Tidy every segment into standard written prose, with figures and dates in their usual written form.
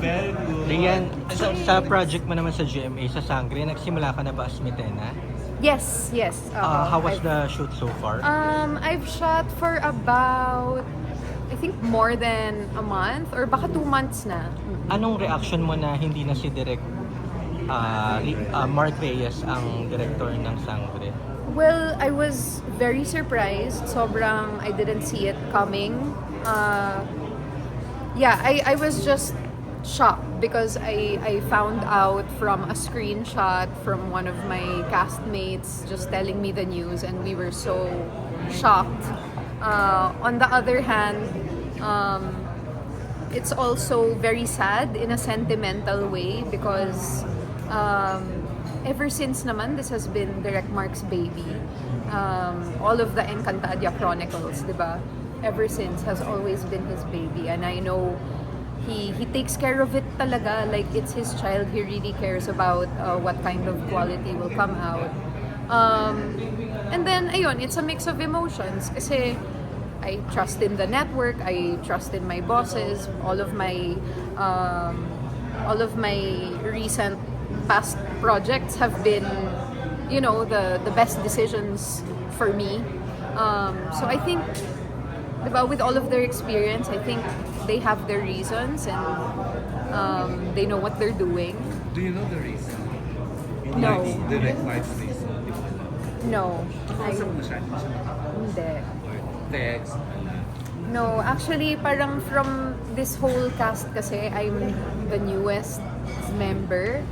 Very good. Rian, sa project mo naman sa GMA, sa Sangre, nagsimula ka na ba as Mitena? Yes. How was the shoot so far? I've shot for about, I think, more than a month or baka 2 months na. Anong reaction mo na hindi na si Mark Reyes ang director ng Sangre? Well, I was very surprised. Sobrang, I didn't see it coming. I was just shocked because I found out from a screenshot from one of my castmates just telling me the news, and we were so shocked. On the other hand, it's also very sad in a sentimental way because ever since naman this has been Direct Mark's baby. All of the Encantadia Chronicles, diba? Ever since has always been his baby, and I know he takes care of it talaga, like it's his child. He really cares about what kind of quality will come out. And then ayun, it's a mix of emotions kasi I trust in the network, I trust in my bosses, all of my recent past projects have been, you know, the best decisions for me. So I think, diba, with all of their experience, I think they have their reasons and they know what they're doing. Do you know the reason? No. Direct Mark's reason. No. Kausap mo siya? Hindi. Or text? No, actually, parang from this whole cast kasi, I'm the newest member.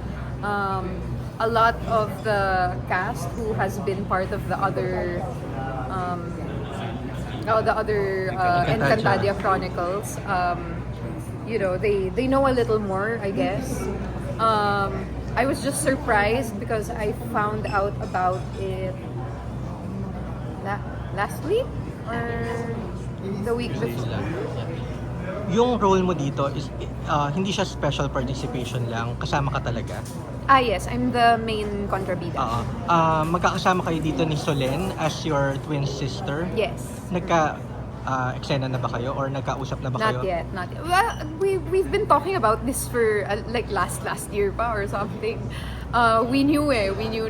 A lot of the cast who has been part of the other Encantadia Chronicles, you know, they know a little more, I guess. I was just surprised because I found out about it last week or the week before. Yung role mo dito is hindi siya special participation lang, kasama ka talaga? Yes, I'm the main kontrabida. Magkakasama kayo dito ni Solen as your twin sister? Yes. Eksena na ba kayo or nagkausap na ba kayo? Not yet. Well, we've been talking about this for like last year pa or something. We knew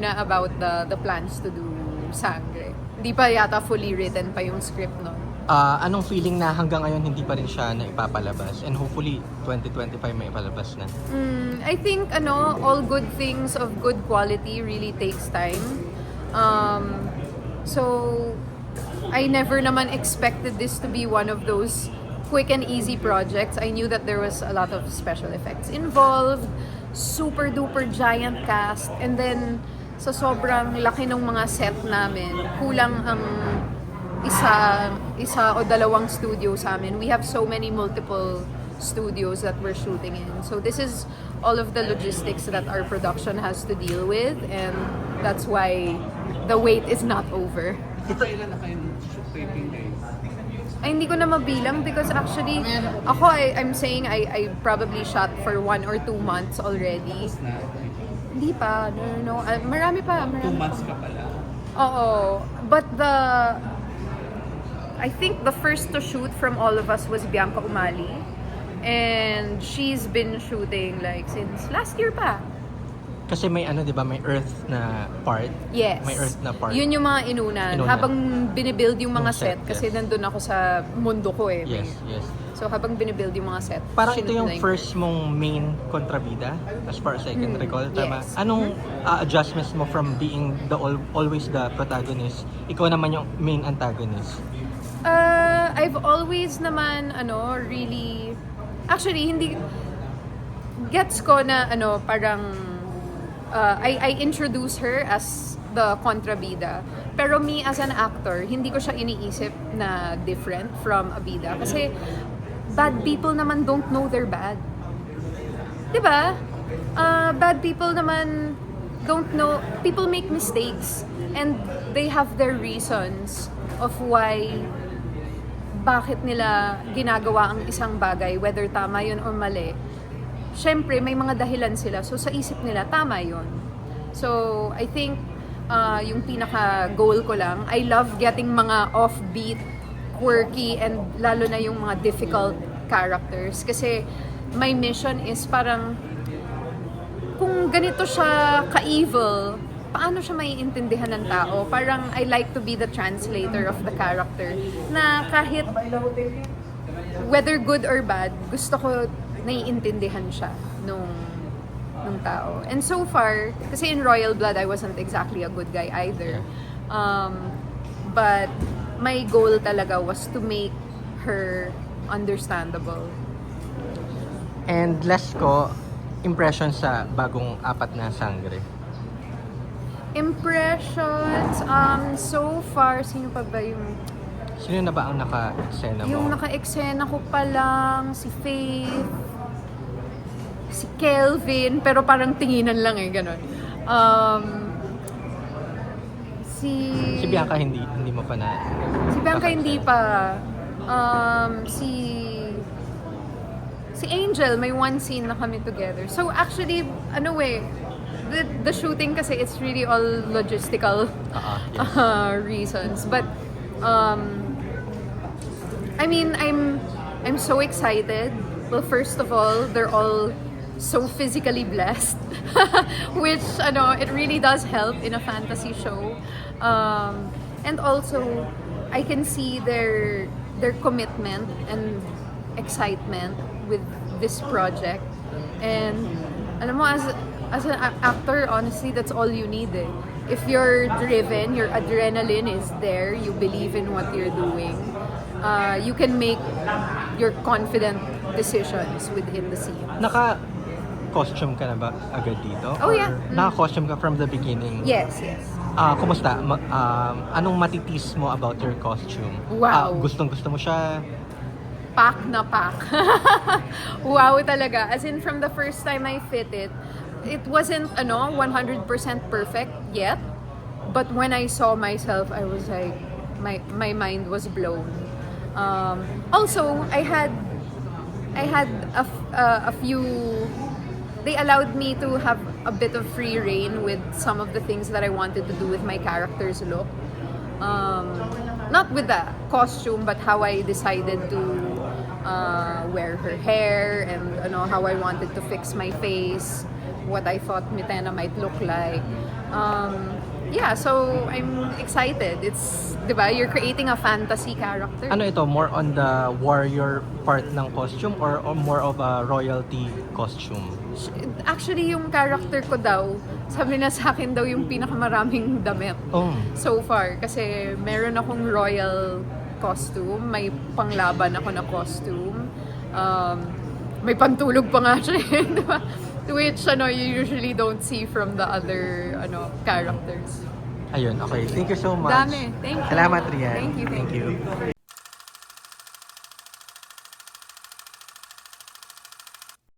na about the plans to do Sangre. Hindi pa yata fully written pa yung script nun. Anong feeling na hanggang ngayon hindi pa rin siya na ipapalabas and hopefully 2025 may ipalabas na? I think all good things of good quality really takes time. So I never naman expected this to be one of those quick and easy projects. I knew that there was a lot of special effects involved, super duper giant cast, and then sa sobrang laki ng mga set namin, kulang ang isa o dalawang studio sa amin. We have so many multiple studios that we're shooting in. So this is all of the logistics that our production has to deal with, and that's why the wait is not over. Kailan na kayo taping days? Ay, hindi ko na mabilang because actually, I'm saying I probably shot for 1 or 2 months already. Tapos na, Hindi pa, no. Marami pa. 2 months ka pala. Oo. But I think the first to shoot from all of us was Bianca Umali. And she's been shooting like since last year pa. Kasi may di ba, may Earth na part? Yes. May Earth na part. Yun yung mga inunan. Inuna. Habang binibuild yung mga Yung set, set, kasi yes. nandun ako sa mundo ko eh. Yes. So habang binibuild yung mga set, Parang ito sinunod yung na first mong main kontrabida as far as I can recall, tama? yes. Anong adjustments mo from being always the protagonist, ikaw naman yung main antagonist? I've always naman, really, actually, hindi, gets ko na, parang, I introduce her as the kontrabida. Pero me as an actor, hindi ko siya iniisip na different from a bida. Kasi, bad people naman don't know they're bad. Diba? Bad people naman don't know, people make mistakes. And they have their reasons of why bakit nila ginagawa ang isang bagay, whether tama yun or mali. Siyempre, may mga dahilan sila. So, sa isip nila, tama yun. So, I think, yung pinaka-goal ko lang, I love getting mga offbeat, quirky, and lalo na yung mga difficult characters. Kasi, my mission is parang kung ganito siya ka-evil, paano siya maiintindihan ng tao? Parang I like to be the translator of the character na kahit whether good or bad, gusto ko naiintindihan siya nung tao. And so far, kasi in Royal Blood, I wasn't exactly a good guy either. But my goal talaga was to make her understandable. And last ko, impression sa bagong Apat na Sangre. Impressions, so far, sino pa ba yung... Sino na ba ang naka-eksena mo? Yung naka-eksena ko pa lang, si Faith, si Kelvin, pero parang tinginan lang gano'n. Si Bianca hindi mo pa na... Si Bianca hindi pa. Si Angel, may one scene na kami together. So actually, the shooting kasi it's really all logistical Yes. reasons. But I mean, I'm so excited. Well, first of all, they're all so physically blessed, which it really does help in a fantasy show. And also, I can see their commitment and excitement with this project. And alam mo, as an actor, honestly, that's all you need. If you're driven, your adrenaline is there, you believe in what you're doing, you can make your confident decisions within the scene. Naka-costume ka na ba agad dito? Oh, yeah. Or naka-costume ka from the beginning? Yes. Kumusta? Anong matitis mo about your costume? Wow. Gustong-gusto mo siya? Pack na pack. Wow talaga. As in, from the first time I fit it wasn't 100% perfect yet. But when I saw myself, I was like, my mind was blown. Also, I had a few. They allowed me to have a bit of free reign with some of the things that I wanted to do with my character's look. Not with the costume, but how I decided to wear her hair and how I wanted to fix my face, what I thought Mitena might look like. Yeah, so I'm excited. It's, diba, you're creating a fantasy character. Ano ito? More on the warrior part ng costume or more of a royalty costume? Actually, yung character ko daw, sabi na sa akin daw yung pinakamaraming damit so far. Kasi meron akong royal costume, may panglaban ako na costume, may pantulog pa nga siya, diba? Which you usually don't see from the other characters. Ayun, okay. Thank you so much. Dami. Thank you. Salamat, Rian. Thank you. Thank you.